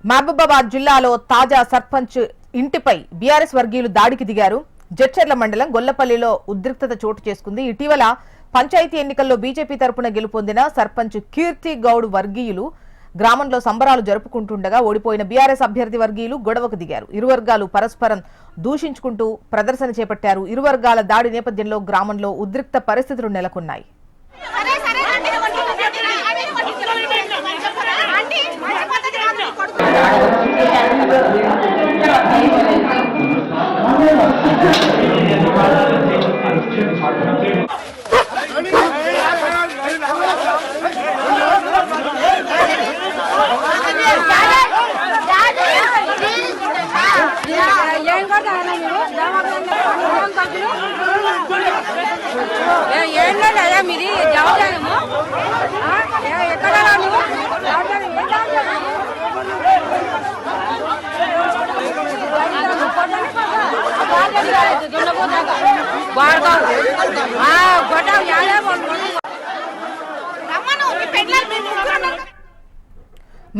మహబూబాబాద్ జిల్లాలో తాజా సర్పంచ్ ఇంటిపై బీఆర్ఎస్ వర్గీయులు దాడికి దిగారు. జడ్చర్ల మండలం గొల్లపల్లిలో ఉద్రిక్తత చోటు చేసుకుంది. ఇటీవల పంచాయతీ ఎన్నికల్లో బీజేపీ తరపున గెలుపొందిన సర్పంచ్ కీర్తి గౌడ్ వర్గీయులు గ్రామంలో సంబరాలు జరుపుకుంటుండగా ఓడిపోయిన బీఆర్ఎస్ అభ్యర్థి వర్గీయులు గొడవకు దిగారు. ఇరు వర్గాలు పరస్పరం దూషించుకుంటూ ప్రదర్శన చేపట్టారు. ఇరు వర్గాల దాడి నేపథ్యంలో గ్రామంలో ఉద్రిక్త పరిస్థితులు నెలకొన్నాయి. మీది జవాబు ఎక్కడ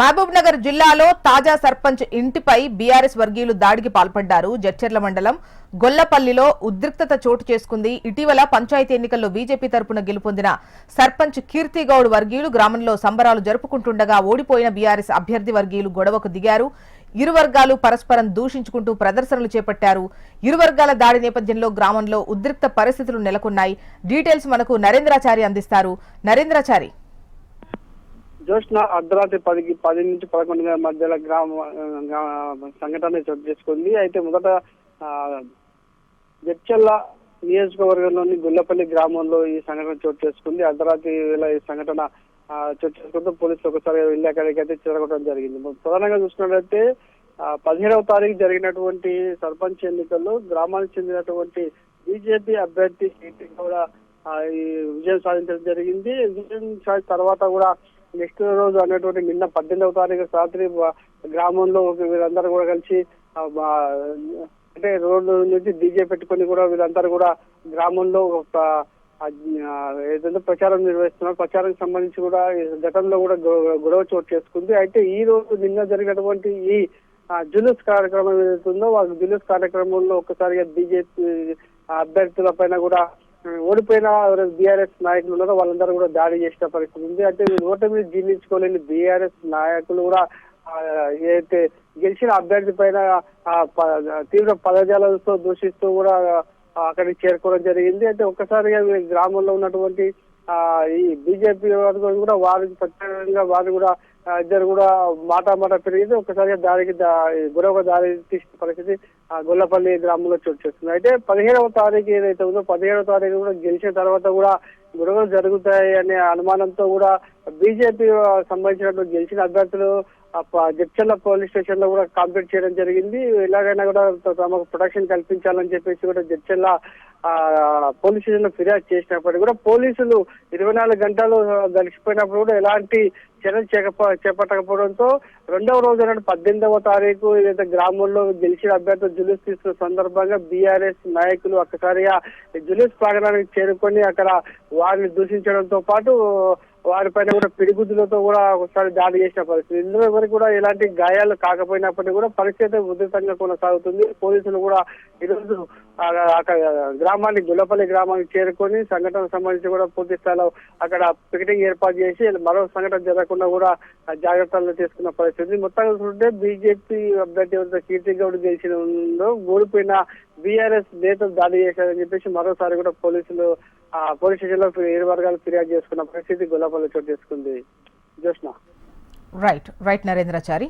మహబూబ్ నగర్ జిల్లాలో తాజా సర్పంచ్ ఇంటిపై బీఆర్ఎస్ వర్గీయులు దాడికి పాల్పడ్డారు. జడ్చర్ల మండలం గొల్లపల్లిలో ఉద్రిక్తత చోటు చేసుకుంది. ఇటీవల పంచాయతీ ఎన్నికల్లో బీజేపీ తరపున గెలుపొందిన సర్పంచ్ కీర్తిగౌడ్ వర్గీయులు గ్రామంలో సంబరాలు జరుపుకుంటుండగా ఓడిపోయిన బీఆర్ఎస్ అభ్యర్థి వర్గీయులు గొడవకు దిగారు. ఇరు వర్గాలు పరస్పరం దూషించుకుంటూ ప్రదర్శనలు చేపట్టారు. ఇరు వర్గాల దాడి నేపథ్యంలో గ్రామంలో ఉద్రిక్త పరిస్థితులు నెలకొన్నాయి. డీటెయిల్స్ మనకు నరేంద్రాచారి అందిస్తారు. నరేంద్రాచారి, జోష్న అర్ధరాత్రి 10 నుంచి 11 మధ్యలో సంఘటన చోటు చేసుకుంది. అయితే మొదట జడ్చర్ల నియోజకవర్గంలోని గుల్లపల్లి గ్రామంలో ఈ సంఘటన చోటు చేసుకుంది. అర్ధరాత్రి వేళ ఈ సంఘటన చోటు చేసుకుంటూ పోలీసులు ఒకసారి వెళ్ళి అక్కడికి అయితే చేరగొట్టడం జరిగింది. ప్రధానంగా చూసినట్లయితే 17వ తారీఖు జరిగినటువంటి సర్పంచ్ ఎన్నికల్లో గ్రామానికి చెందినటువంటి బీజేపీ అభ్యర్థి కీర్తి కూడా ఈ విజయం సాధించడం జరిగింది. విజయం సాధించిన తర్వాత కూడా నెక్స్ట్ రోజు అనేటువంటి నిన్న 18వ తారీఖు రాత్రి గ్రామంలో వీళ్ళందరూ కూడా కలిసి అంటే రోడ్డు నుంచి డీజే పెట్టుకుని కూడా వీళ్ళందరూ కూడా గ్రామంలో ఒక ఏదైతే ప్రచారం నిర్వహిస్తున్నారు. ప్రచారానికి సంబంధించి కూడా గతంలో కూడా గొడవ చోటు చేసుకుంది. అయితే ఈ రోజు నిన్న జరిగినటువంటి ఈ జులూస్ కార్యక్రమం ఏదైతుందో వాళ్ళ జులూస్ కార్యక్రమంలో ఒక్కసారిగా బీజేపీ అభ్యర్థుల పైన కూడా ఓడిపోయిన బీఆర్ఎస్ నాయకులు ఉన్నారో వాళ్ళందరూ కూడా దాడి చేసిన పరిస్థితి ఉంది. అంటే ఓటమిని జీర్ణించుకోలేని బీఆర్ఎస్ నాయకులు కూడా ఏదైతే గెలిచిన అభ్యర్థి పైన తీవ్ర పదజాలతో దూషిస్తూ కూడా అక్కడికి చేరుకోవడం జరిగింది. అయితే ఒక్కసారిగా గ్రామంలో ఉన్నటువంటి ఈ బీజేపీ వారు కూడా వారికి ప్రత్యేకంగా వారు కూడా ఇద్దరు కూడా మాట పెరిగింది. ఒక్కసారిగా గొడవ దారి తీసిన పరిస్థితి గొల్లపల్లి గ్రామంలో చోటు చేస్తుంది. అయితే 17వ తారీఖు ఏదైతే ఉందో 17వ తారీఖు కూడా గెలిచిన తర్వాత కూడా గొడవలు జరుగుతాయి అనే అనుమానంతో కూడా బీజేపీ సంబంధించినటువంటి గెలిచిన అభ్యర్థులు జడ్చర్ల పోలీస్ స్టేషన్ లో కూడా కంప్లీట్ చేయడం జరిగింది. ఎలాగైనా కూడా తమకు ప్రొటెక్షన్ కల్పించాలని చెప్పేసి కూడా జడ్చర్ల పోలీస్ స్టేషన్ లో ఫిర్యాదు చేసినప్పటికీ కూడా పోలీసులు 24 గంటలు గడిచిపోయినప్పుడు కూడా ఎలాంటి చర్యలు చేపట్టకపోవడంతో రెండవ రోజు 18వ తారీఖు ఏదైతే గ్రామంలో గెలిచిన అభ్యర్థులు జులూస్ తీసుకున్న సందర్భంగా బీఆర్ఎస్ నాయకులు ఒక్కసారిగా జులూస్ ప్రాంగణానికి చేరుకొని అక్కడ వారిని దూషించడంతో పాటు వారిపైన కూడా పిడిగుద్దులతో కూడా ఒకసారి దాడి చేసిన పరిస్థితి. ఇందులో ఎవరికి కూడా ఎలాంటి గాయాలు కాకపోయినప్పటికీ కూడా పరిస్థితి ఉధృతంగా కొనసాగుతుంది. పోలీసులు కూడా ఈరోజు గ్రామానికి గుల్లపల్లి గ్రామానికి చేరుకొని సంఘటనకు సంబంధించి కూడా పూర్తి స్థాయిలో అక్కడ పికెటింగ్ ఏర్పాటు చేసి మరో సంఘటన జరగకుండా కూడా జాగ్రత్తలు తీసుకున్న పరిస్థితి. మొత్తంగా చూస్తుంటే బీజేపీ అభ్యర్థి ఎవరైతే కీర్తి గౌడ్ గెలిచిన ఓడిపోయిన బీఆర్ఎస్ నేతలు దాడి చేశారని చెప్పేసి మరోసారి కూడా పోలీసులు పోలీస్ స్టేషన్ లో ఇరు వర్గాలు ఫిర్యాదు చేసుకున్న పరిస్థితి గొల్లపల్లి చోటు చేసుకుంది. జోష్న. రైట్ నరేంద్రాచారి.